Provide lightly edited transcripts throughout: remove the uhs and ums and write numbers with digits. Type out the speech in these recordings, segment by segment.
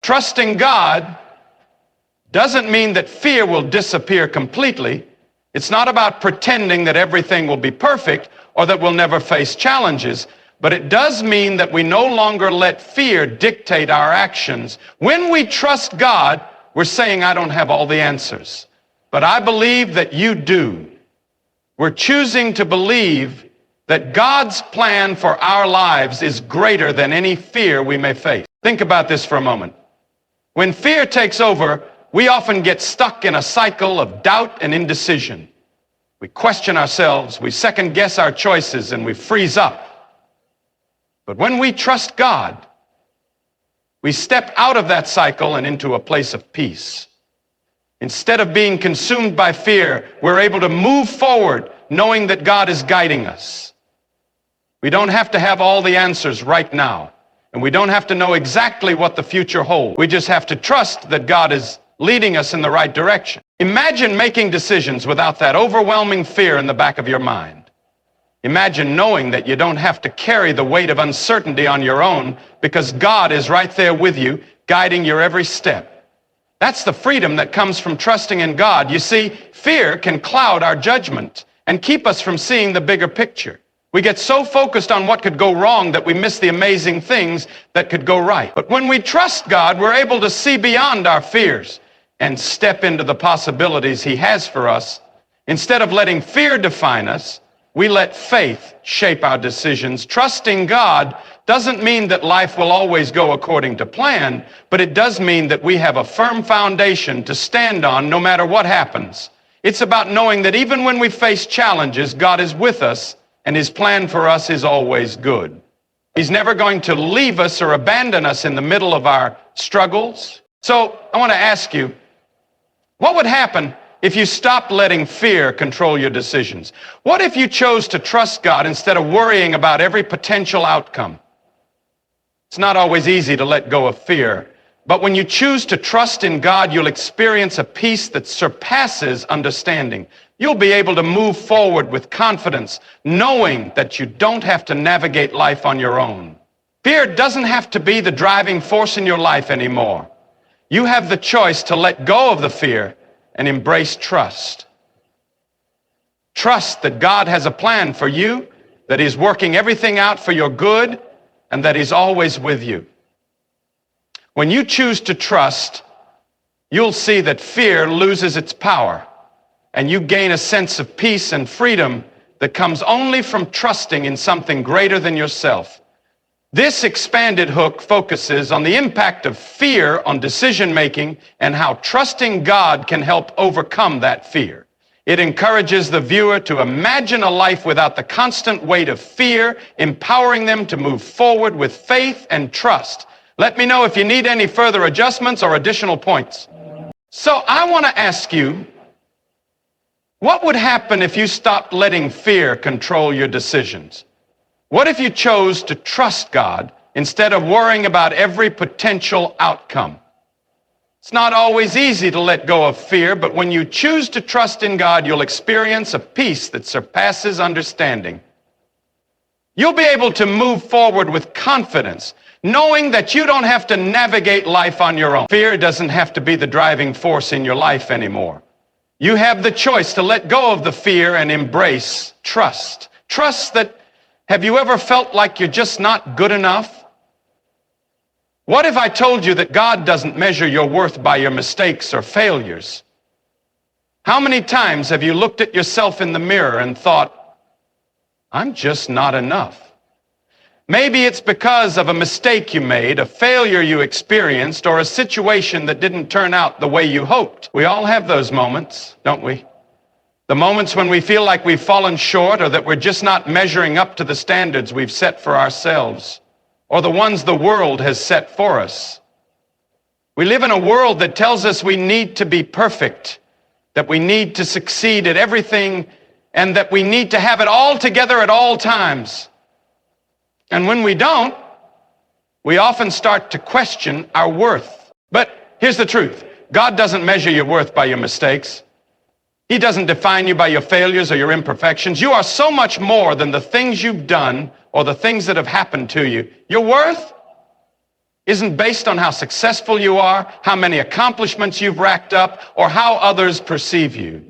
Trusting God doesn't mean that fear will disappear completely. It's not about pretending that everything will be perfect or that we'll never face challenges, but it does mean that we no longer let fear dictate our actions. When we trust God, we're saying, I don't have all the answers, but I believe that you do. We're choosing to believe that God's plan for our lives is greater than any fear we may face. Think about this for a moment. When fear takes over, we often get stuck in a cycle of doubt and indecision. We question ourselves, we second guess our choices, and we freeze up. But when we trust God, we step out of that cycle and into a place of peace. Instead of being consumed by fear, we're able to move forward knowing that God is guiding us. We don't have to have all the answers right now, and we don't have to know exactly what the future holds. We just have to trust that God is leading us in the right direction. Imagine making decisions without that overwhelming fear in the back of your mind. Imagine knowing that you don't have to carry the weight of uncertainty on your own because God is right there with you, guiding your every step. That's the freedom that comes from trusting in God. You see, fear can cloud our judgment and keep us from seeing the bigger picture. We get so focused on what could go wrong that we miss the amazing things that could go right. But when we trust God, we're able to see beyond our fears and step into the possibilities He has for us. Instead of letting fear define us, we let faith shape our decisions. Trusting God doesn't mean that life will always go according to plan, but it does mean that we have a firm foundation to stand on no matter what happens. It's about knowing that even when we face challenges, God is with us and His plan for us is always good. He's never going to leave us or abandon us in the middle of our struggles. So I want to ask you, what would happen if you stopped letting fear control your decisions? What if you chose to trust God instead of worrying about every potential outcome? It's not always easy to let go of fear, but when you choose to trust in God, you'll experience a peace that surpasses understanding. You'll be able to move forward with confidence, knowing that you don't have to navigate life on your own. Fear doesn't have to be the driving force in your life anymore. You have the choice to let go of the fear and embrace trust. Trust that God has a plan for you, that He's working everything out for your good, and that He's always with you. When you choose to trust, you'll see that fear loses its power, and you gain a sense of peace and freedom that comes only from trusting in something greater than yourself. This expanded hook focuses on the impact of fear on decision-making and how trusting God can help overcome that fear. It encourages the viewer to imagine a life without the constant weight of fear, empowering them to move forward with faith and trust. Let me know if you need any further adjustments or additional points. So I want to ask you, what would happen if you stopped letting fear control your decisions? What if you chose to trust God instead of worrying about every potential outcome? It's not always easy to let go of fear, but when you choose to trust in God, you'll experience a peace that surpasses understanding. You'll be able to move forward with confidence, knowing that you don't have to navigate life on your own. Fear doesn't have to be the driving force in your life anymore. You have the choice to let go of the fear and embrace trust. Trust that. Have you ever felt like you're just not good enough? What if I told you that God doesn't measure your worth by your mistakes or failures? How many times have you looked at yourself in the mirror and thought, I'm just not enough? Maybe it's because of a mistake you made, a failure you experienced, or a situation that didn't turn out the way you hoped. We all have those moments, don't we? The moments when we feel like we've fallen short or that we're just not measuring up to the standards we've set for ourselves or the ones the world has set for us. We live in a world that tells us we need to be perfect, that we need to succeed at everything, and that we need to have it all together at all times. And when we don't, we often start to question our worth. But here's the truth. God doesn't measure your worth by your mistakes. He doesn't define you by your failures or your imperfections. You are so much more than the things you've done or the things that have happened to you. Your worth isn't based on how successful you are, how many accomplishments you've racked up, or how others perceive you.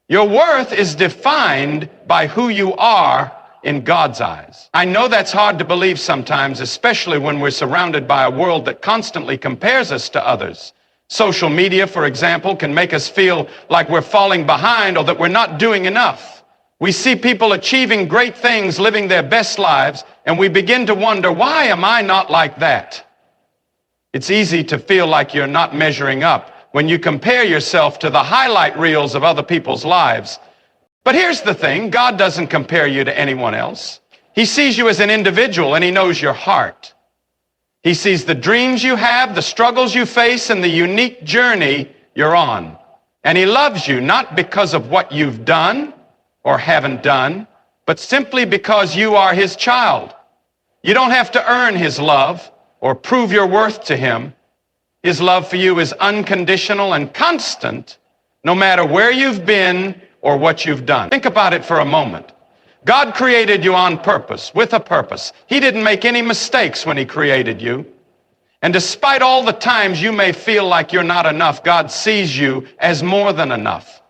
Your worth is defined by who you are in God's eyes. I know that's hard to believe sometimes, especially when we're surrounded by a world that constantly compares us to others. Social media, for example, can make us feel like we're falling behind or that we're not doing enough. We see people achieving great things, living their best lives, and we begin to wonder, why am I not like that? It's easy to feel like you're not measuring up when you compare yourself to the highlight reels of other people's lives. But here's the thing, God doesn't compare you to anyone else. He sees you as an individual, and He knows your heart. He sees the dreams you have, the struggles you face, and the unique journey you're on. And He loves you not because of what you've done or haven't done, but simply because you are His child. You don't have to earn His love or prove your worth to Him. His love for you is unconditional and constant, no matter where you've been or what you've done. Think about it for a moment. God created you on purpose, with a purpose. He didn't make any mistakes when He created you. And despite all the times you may feel like you're not enough, God sees you as more than enough.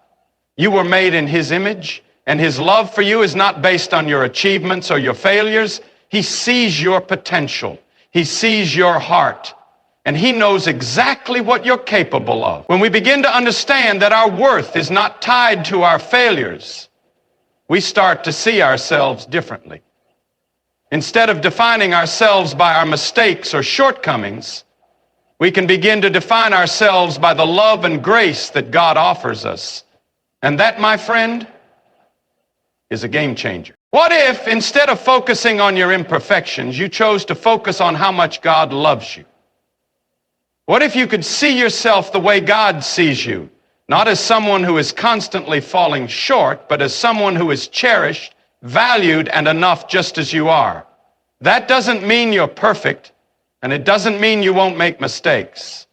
You were made in His image, and His love for you is not based on your achievements or your failures. He sees your potential. He sees your heart. And He knows exactly what you're capable of. When we begin to understand that our worth is not tied to our failures, we start to see ourselves differently. Instead of defining ourselves by our mistakes or shortcomings, we can begin to define ourselves by the love and grace that God offers us. And that, my friend, is a game changer. What if, instead of focusing on your imperfections, you chose to focus on how much God loves you? What if you could see yourself the way God sees you? Not as someone who is constantly falling short, but as someone who is cherished, valued, and enough just as you are. That doesn't mean you're perfect, and it doesn't mean you won't make mistakes.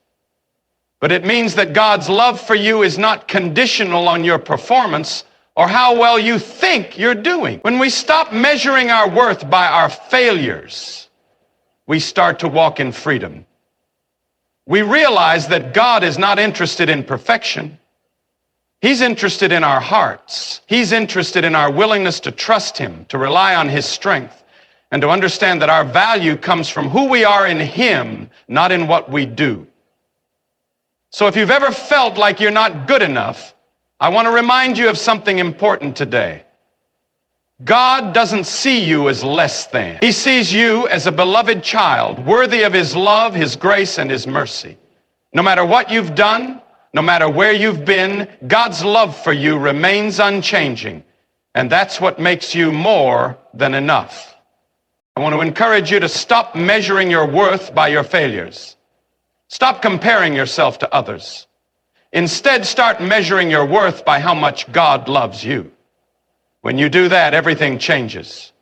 But it means that God's love for you is not conditional on your performance or how well you think you're doing. When we stop measuring our worth by our failures, we start to walk in freedom. We realize that God is not interested in perfection. He's interested in our hearts. He's interested in our willingness to trust Him, to rely on His strength, and to understand that our value comes from who we are in Him, not in what we do. So if you've ever felt like you're not good enough, I want to remind you of something important today. God doesn't see you as less than. He sees you as a beloved child, worthy of His love, His grace, and His mercy. No matter what you've done, no matter where you've been, God's love for you remains unchanging. And that's what makes you more than enough. I want to encourage you to stop measuring your worth by your failures. Stop comparing yourself to others. Instead, start measuring your worth by how much God loves you. When you do that, everything changes.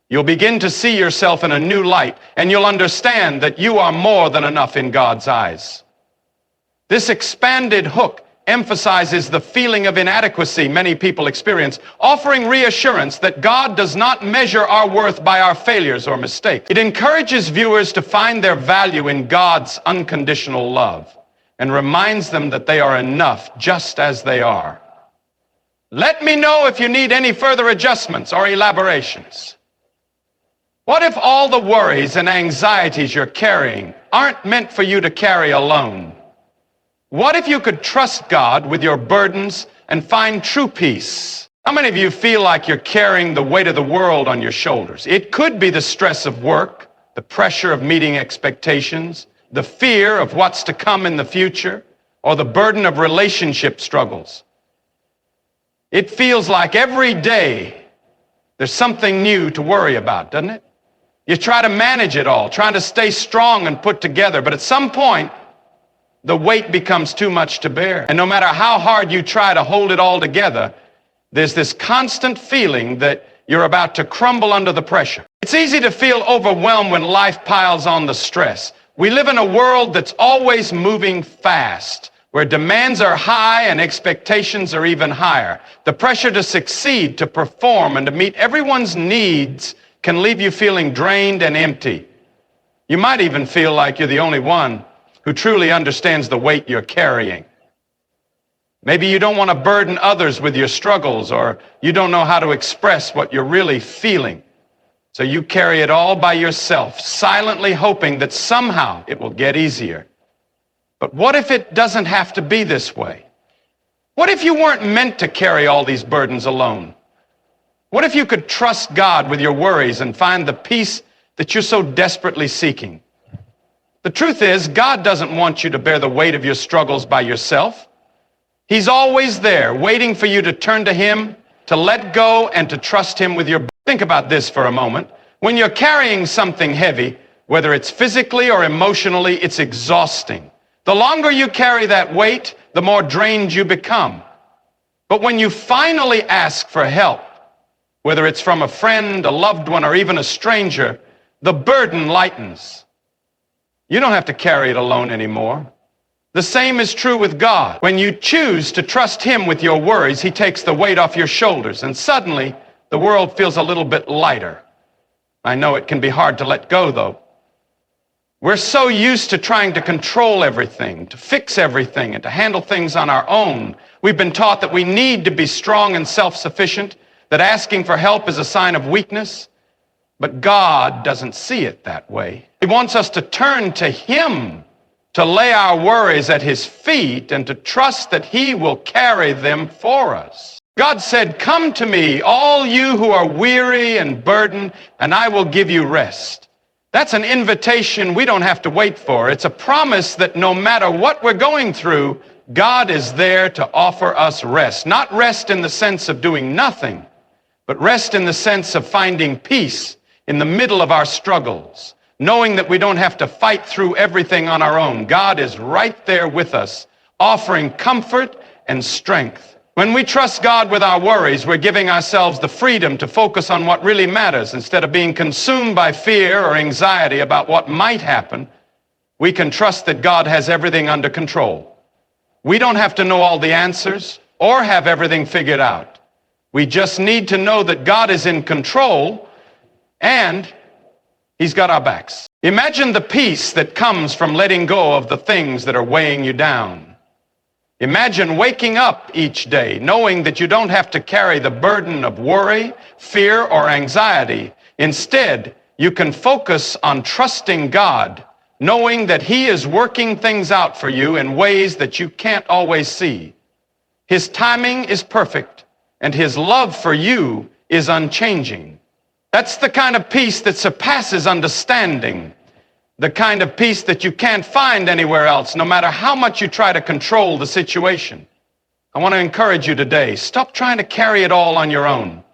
You'll begin to see yourself in a new light, and you'll understand that you are more than enough in God's eyes. This expanded hook emphasizes the feeling of inadequacy many people experience, offering reassurance that God does not measure our worth by our failures or mistakes. It encourages viewers to find their value in God's unconditional love and reminds them that they are enough just as they are. Let me know if you need any further adjustments or elaborations. What if all the worries and anxieties you're carrying aren't meant for you to carry alone? What if you could trust God with your burdens and find true peace? How many of you feel like you're carrying the weight of the world on your shoulders? It could be the stress of work, the pressure of meeting expectations, the fear of what's to come in the future, or the burden of relationship struggles. It feels like every day there's something new to worry about, doesn't it? You try to manage it all, trying to stay strong and put together, but at some point, the weight becomes too much to bear. And no matter how hard you try to hold it all together, there's this constant feeling that you're about to crumble under the pressure. It's easy to feel overwhelmed when life piles on the stress. We live in a world that's always moving fast, where demands are high and expectations are even higher. The pressure to succeed, to perform, and to meet everyone's needs can leave you feeling drained and empty. You might even feel like you're the only one who truly understands the weight you're carrying. Maybe you don't want to burden others with your struggles, or you don't know how to express what you're really feeling. So you carry it all by yourself, silently hoping that somehow it will get easier. But what if it doesn't have to be this way? What if you weren't meant to carry all these burdens alone? What if you could trust God with your worries and find the peace that you're so desperately seeking? The truth is, God doesn't want you to bear the weight of your struggles by yourself. He's always there, waiting for you to turn to Him, to let go, and to trust Him with your... Think about this for a moment. When you're carrying something heavy, whether it's physically or emotionally, it's exhausting. The longer you carry that weight, the more drained you become. But when you finally ask for help, whether it's from a friend, a loved one, or even a stranger, the burden lightens. You don't have to carry it alone anymore. The same is true with God. When you choose to trust Him with your worries, He takes the weight off your shoulders, and suddenly the world feels a little bit lighter. I know it can be hard to let go, though. We're so used to trying to control everything, to fix everything, and to handle things on our own. We've been taught that we need to be strong and self-sufficient, that asking for help is a sign of weakness. But God doesn't see it that way. He wants us to turn to Him, to lay our worries at His feet, and to trust that He will carry them for us. God said, "Come to me, all you who are weary and burdened, and I will give you rest." That's an invitation we don't have to wait for. It's a promise that no matter what we're going through, God is there to offer us rest. Not rest in the sense of doing nothing, but rest in the sense of finding peace in the middle of our struggles, knowing that we don't have to fight through everything on our own. God is right there with us, offering comfort and strength. When we trust God with our worries, we're giving ourselves the freedom to focus on what really matters. Instead of being consumed by fear or anxiety about what might happen, we can trust that God has everything under control. We don't have to know all the answers or have everything figured out. We just need to know that God is in control and He's got our backs. Imagine the peace that comes from letting go of the things that are weighing you down. Imagine waking up each day knowing that you don't have to carry the burden of worry, fear, or anxiety. Instead, you can focus on trusting God, knowing that He is working things out for you in ways that you can't always see. His timing is perfect, and His love for you is unchanging. That's the kind of peace that surpasses understanding. The kind of peace that you can't find anywhere else, no matter how much you try to control the situation. I want to encourage you today, stop trying to carry it all on your own.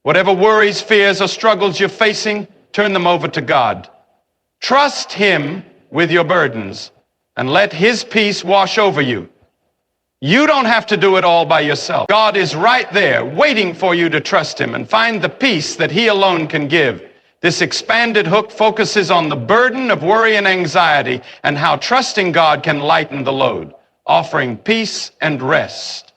Whatever worries, fears, or struggles you're facing, turn them over to God. Trust Him with your burdens and let His peace wash over you. You don't have to do it all by yourself. God is right there waiting for you to trust Him and find the peace that He alone can give. This expanded hook focuses on the burden of worry and anxiety and how trusting God can lighten the load, offering peace and rest.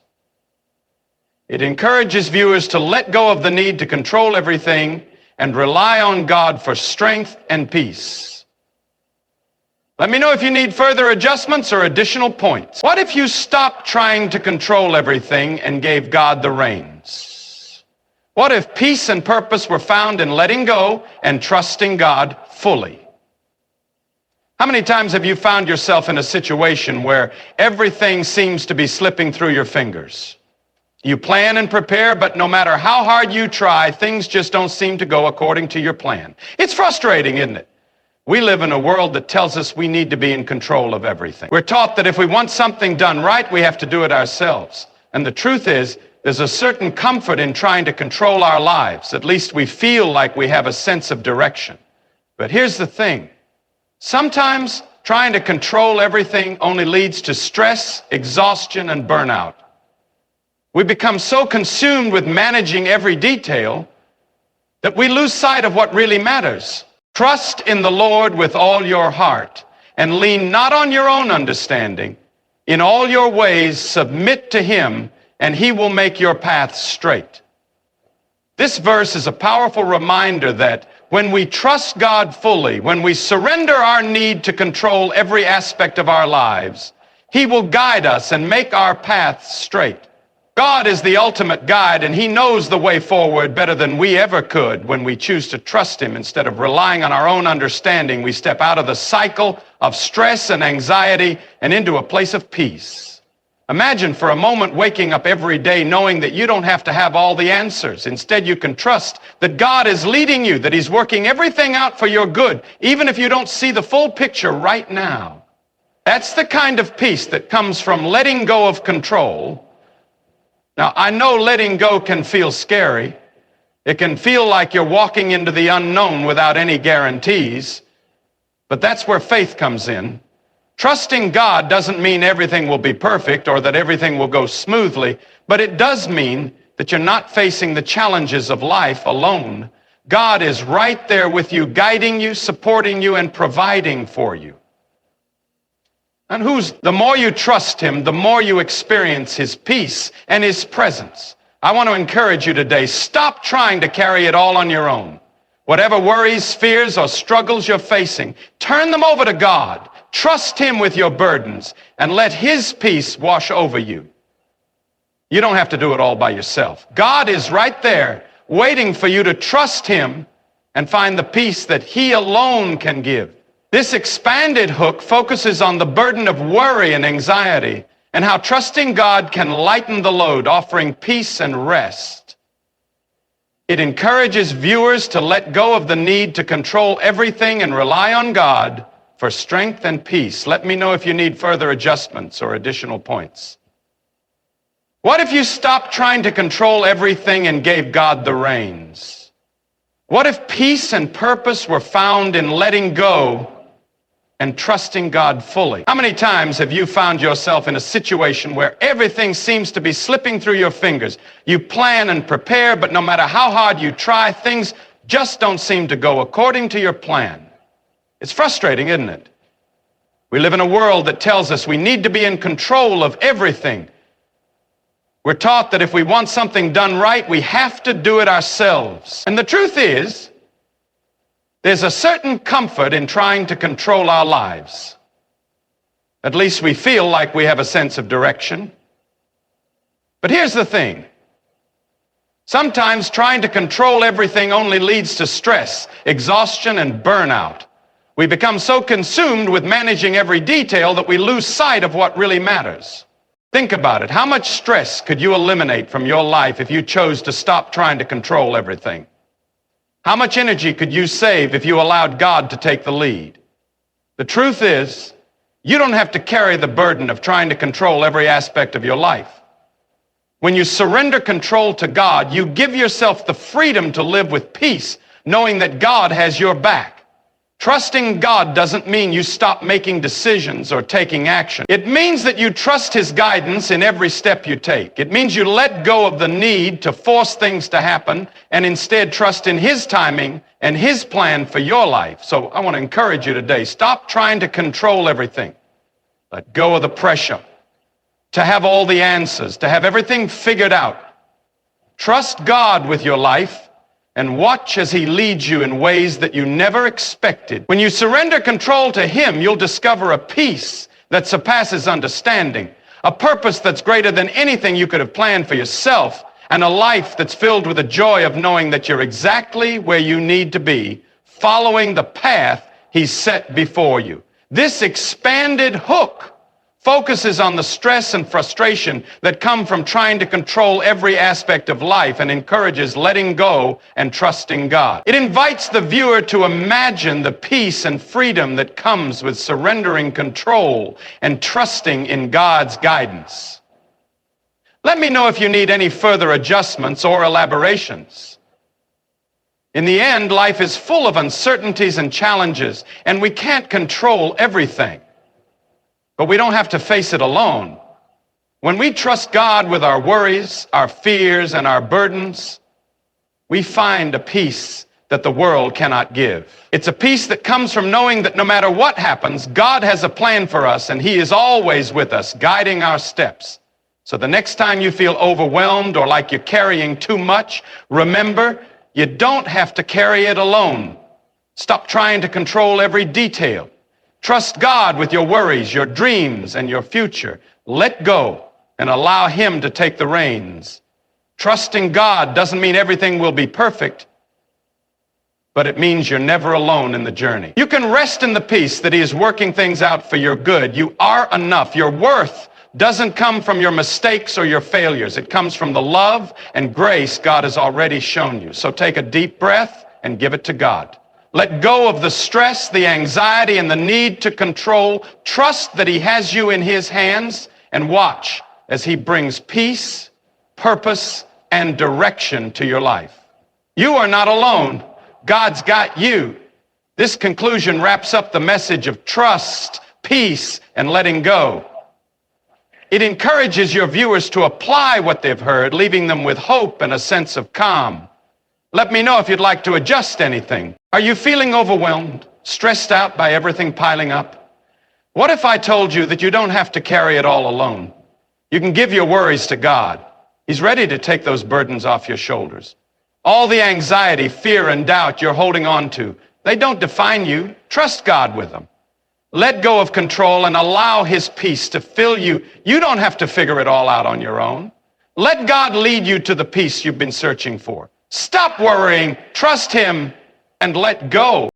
It encourages viewers to let go of the need to control everything and rely on God for strength and peace. Let me know if you need further adjustments or additional points. What if you stopped trying to control everything and gave God the reins? What if peace and purpose were found in letting go and trusting God fully? How many times have you found yourself in a situation where everything seems to be slipping through your fingers? You plan and prepare, but no matter how hard you try, things just don't seem to go according to your plan. It's frustrating, isn't it? We live in a world that tells us we need to be in control of everything. We're taught that if we want something done right, we have to do it ourselves. And the truth is, there's a certain comfort in trying to control our lives. At least we feel like we have a sense of direction. But here's the thing. Sometimes trying to control everything only leads to stress, exhaustion, and burnout. We become so consumed with managing every detail that we lose sight of what really matters. Trust in the Lord with all your heart and lean not on your own understanding. In all your ways, submit to Him, and He will make your path straight. This verse is a powerful reminder that when we trust God fully, when we surrender our need to control every aspect of our lives, He will guide us and make our paths straight. God is the ultimate guide, and He knows the way forward better than we ever could. When we choose to trust Him instead of relying on our own understanding, we step out of the cycle of stress and anxiety and into a place of peace. Imagine for a moment waking up every day knowing that you don't have to have all the answers. Instead, you can trust that God is leading you, that He's working everything out for your good, even if you don't see the full picture right now. That's the kind of peace that comes from letting go of control. Now, I know letting go can feel scary. It can feel like you're walking into the unknown without any guarantees, but that's where faith comes in. Trusting God doesn't mean everything will be perfect or that everything will go smoothly, but it does mean that you're not facing the challenges of life alone. God is right there with you, guiding you, supporting you, and providing for you. And the more you trust Him, the more you experience His peace and His presence. I want to encourage you today, stop trying to carry it all on your own. Whatever worries, fears, or struggles you're facing, turn them over to God. Trust Him with your burdens and let His peace wash over you. You don't have to do it all by yourself. God is right there waiting for you to trust Him and find the peace that He alone can give. This expanded hook focuses on the burden of worry and anxiety and how trusting God can lighten the load, offering peace and rest. It encourages viewers to let go of the need to control everything and rely on God for strength and peace. Let me know if you need further adjustments or additional points. What if you stopped trying to control everything and gave God the reins? What if peace and purpose were found in letting go and trusting God fully? How many times have you found yourself in a situation where everything seems to be slipping through your fingers? You plan and prepare, but no matter how hard you try, things just don't seem to go according to your plan. It's frustrating, isn't it? We live in a world that tells us we need to be in control of everything. We're taught that if we want something done right, we have to do it ourselves. And the truth is, there's a certain comfort in trying to control our lives. At least we feel like we have a sense of direction. But here's the thing. Sometimes trying to control everything only leads to stress, exhaustion, and burnout. We become so consumed with managing every detail that we lose sight of what really matters. Think about it. How much stress could you eliminate from your life if you chose to stop trying to control everything? How much energy could you save if you allowed God to take the lead? The truth is, you don't have to carry the burden of trying to control every aspect of your life. When you surrender control to God, you give yourself the freedom to live with peace, knowing that God has your back. Trusting God doesn't mean you stop making decisions or taking action. It means that you trust His guidance in every step you take. It means you let go of the need to force things to happen and instead trust in His timing and His plan for your life. So I want to encourage you today, stop trying to control everything. Let go of the pressure to have all the answers, to have everything figured out. Trust God with your life and watch as He leads you in ways that you never expected. When you surrender control to Him, you'll discover a peace that surpasses understanding, a purpose that's greater than anything you could have planned for yourself, and a life that's filled with the joy of knowing that you're exactly where you need to be, following the path He's set before you. This expanded hook focuses on the stress and frustration that come from trying to control every aspect of life and encourages letting go and trusting God. It invites the viewer to imagine the peace and freedom that comes with surrendering control and trusting in God's guidance. Let me know if you need any further adjustments or elaborations. In the end, life is full of uncertainties and challenges, and we can't control everything. But we don't have to face it alone. When we trust God with our worries, our fears, and our burdens, we find a peace that the world cannot give. It's a peace that comes from knowing that no matter what happens, God has a plan for us, and He is always with us, guiding our steps. So the next time you feel overwhelmed or like you're carrying too much, remember, you don't have to carry it alone. Stop trying to control every detail. Trust God with your worries, your dreams, and your future. Let go and allow Him to take the reins. Trusting God doesn't mean everything will be perfect, but it means you're never alone in the journey. You can rest in the peace that He is working things out for your good. You are enough. Your worth doesn't come from your mistakes or your failures. It comes from the love and grace God has already shown you. So take a deep breath and give it to God. Let go of the stress, the anxiety, and the need to control. Trust that He has you in His hands, and watch as He brings peace, purpose, and direction to your life. You are not alone. God's got you. This conclusion wraps up the message of trust, peace, and letting go. It encourages your viewers to apply what they've heard, leaving them with hope and a sense of calm. Let me know if you'd like to adjust anything. Are you feeling overwhelmed, stressed out by everything piling up? What if I told you that you don't have to carry it all alone? You can give your worries to God. He's ready to take those burdens off your shoulders. All the anxiety, fear, and doubt you're holding on to, they don't define you. Trust God with them. Let go of control and allow His peace to fill you. You don't have to figure it all out on your own. Let God lead you to the peace you've been searching for. Stop worrying, trust Him, and let go.